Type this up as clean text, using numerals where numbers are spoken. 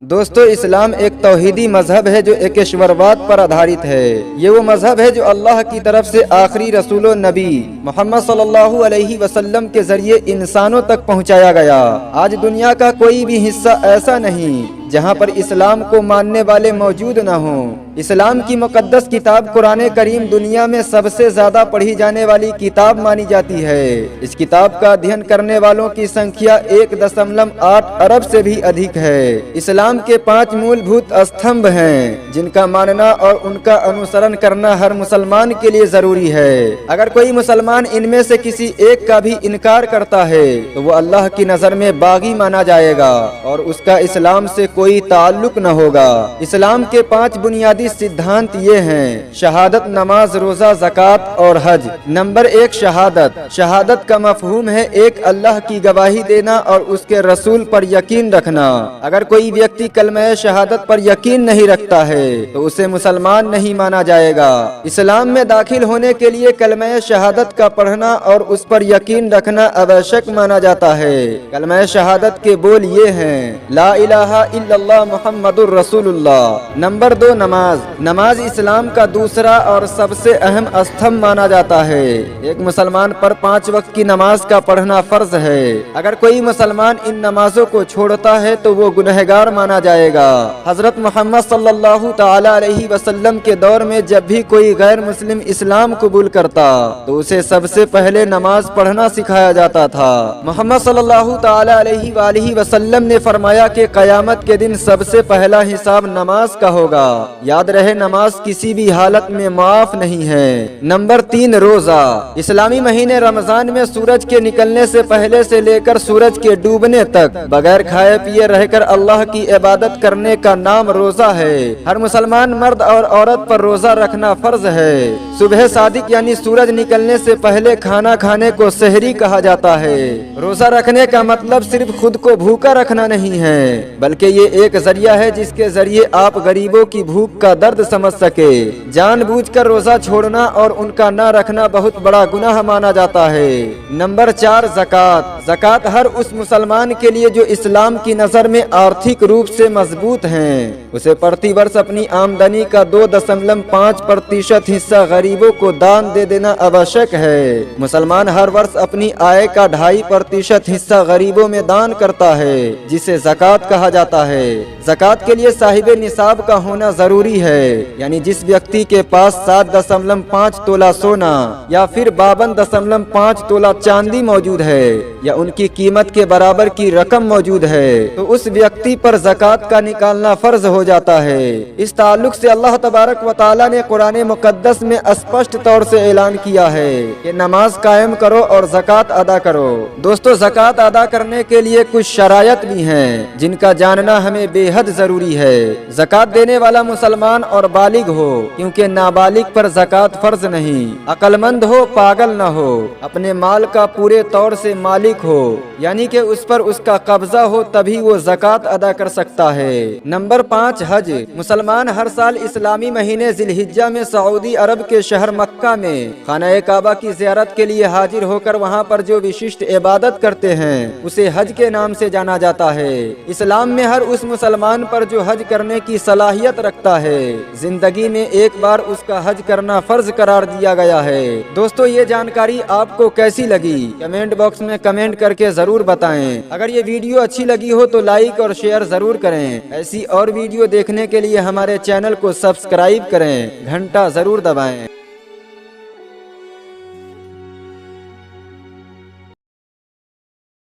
दोस्तों, इस्लाम एक तौहीदी मजहब है जो एकेश्वरवाद पर आधारित है। ये वो मजहब है जो अल्लाह की तरफ से आखिरी रसूल नबी मोहम्मद सल्लल्लाहु अलैहि वसल्लम के जरिए इंसानों तक पहुंचाया गया। आज दुनिया का कोई भी हिस्सा ऐसा नहीं जहां पर इस्लाम को मानने वाले मौजूद न हों। इस्लाम की मुकद्दस किताब कुरान करीम दुनिया में सबसे ज्यादा पढ़ी जाने वाली किताब मानी जाती है। इस किताब का अध्ययन करने वालों की संख्या 1.8 अरब से भी अधिक है। इस्लाम के 5 मूलभूत स्तंभ हैं जिनका मानना और उनका अनुसरण करना हर मुसलमान के लिए जरूरी है। अगर कोई मुसलमान इनमें से किसी एक का भी इनकार करता है तो वो अल्लाह की नजर में बागी माना जाएगा और उसका इस्लाम से कोई ताल्लुक न होगा। इस्लाम के 5 बुनियादी सिद्धांत ये हैं: शहादत, नमाज, रोजा, ज़कात और हज। नंबर 1, शहादत। शहादत का मफहूम है एक अल्लाह की गवाही देना और उसके रसूल पर यकीन रखना। अगर कोई व्यक्ति कलमा शहादत पर यकीन नहीं रखता है तो उसे मुसलमान नहीं माना जाएगा। इस्लाम में दाखिल होने के लिए कलमा शहादत का पढ़ना और उस पर यकीन रखना आवश्यक माना जाता है। कलमा शहादत के बोल ये हैं: ला इलाहा इल्लल्लाह मुहम्मदुर रसूलुल्लाह। नंबर 2, नमाज। नमाज इस्लाम का दूसरा और सबसे अहम स्तंभ माना जाता है। एक मुसलमान पर 5 वक्त की नमाज का पढ़ना फर्ज है। अगर कोई मुसलमान इन नमाजों को छोड़ता है तो वो गुनहगार माना जाएगा। हजरत मोहम्मद सल्लल्लाहु ताला अलैहि वसल्लम के दौर में जब भी कोई गैर मुस्लिम इस्लाम कबूल करता तो उसे सबसे पहले नमाज पढ़ना सिखाया जाता था। मोहम्मद सल्लल्लाहु ताला अलैहि वसल्लम ने फरमाया कि कयामत के दिन सबसे पहला हिसाब नमाज का होगा। याद रहे, नमाज किसी भी हालत में माफ नहीं है। नंबर 3, रोजा। इस्लामी महीने रमजान में सूरज के निकलने से पहले से लेकर सूरज के डूबने तक बगैर खाए पिए रहकर अल्लाह की इबादत करने का नाम रोजा है। हर मुसलमान मर्द और औरत पर रोजा रखना फर्ज है। सुबह सादिक यानी सूरज निकलने से पहले खाना खाने को सहरी कहा जाता है। रोजा रखने का मतलब सिर्फ खुद को भूखा रखना नहीं है, बल्कि ये एक जरिया है जिसके जरिए आप गरीबों की भूख का दर्द समझ सके। जानबूझकर रोजा छोड़ना और उनका न रखना बहुत बड़ा गुनाह माना जाता है। नंबर 4, ज़कात। ज़कात हर उस मुसलमान के लिए जो इस्लाम की नजर में आर्थिक रूप से मजबूत हैं। उसे प्रति वर्ष अपनी आमदनी का 2.5% हिस्सा गरीबों को दान दे देना आवश्यक है। मुसलमान हर वर्ष अपनी आय का 2.5% हिस्सा गरीबों में दान करता है, जिसे ज़कात कहा जाता है। ज़कात के लिए साहिब निसाब का होना जरूरी है, यानी जिस व्यक्ति के पास 7.5 तोला सोना या फिर 52.5 तोला चांदी मौजूद है या उनकी कीमत के बराबर की रकम मौजूद है तो उस व्यक्ति पर ज़कात का निकालना फर्ज हो जाता है। इस ताल्लुक से अल्लाह तबारक व तआला ने कुरान मुकद्दस में स्पष्ट तौर से ऐलान किया है कि नमाज कायम करो और ज़कात अदा करो। दोस्तों, ज़कात अदा करने के लिए कुछ शरायत भी हैं जिनका जानना हमें बेहद जरूरी है। ज़कात देने वाला मुसलमान और बालिग हो, क्योंकि नाबालिग पर ज़कात फर्ज नहीं। अक्लमंद हो, पागल न हो, अपने माल का पूरे तौर से मालिक हो, यानी कि उस पर उसका कब्जा हो, तभी वो ज़कात अदा कर सकता है। नंबर 5, हज। मुसलमान हर साल इस्लामी महीने जिलहिज्जा में सऊदी अरब के शहर मक्का में खाना काबा की ज़ियारत के लिए हाजिर होकर वहाँ पर जो विशिष्ट इबादत करते हैं उसे हज के नाम से जाना जाता है। इस्लाम में हर उस मुसलमान पर जो हज करने की सलाहियत रखता है जिंदगी में एक बार उसका हज करना फर्ज करार दिया गया है। दोस्तों, ये जानकारी आपको कैसी लगी कमेंट बॉक्स में कमेंट करके जरूर बताएं। अगर ये वीडियो अच्छी लगी हो तो लाइक और शेयर जरूर करें। ऐसी और वीडियो देखने के लिए हमारे चैनल को सब्सक्राइब करें, घंटा जरूर दबाएं।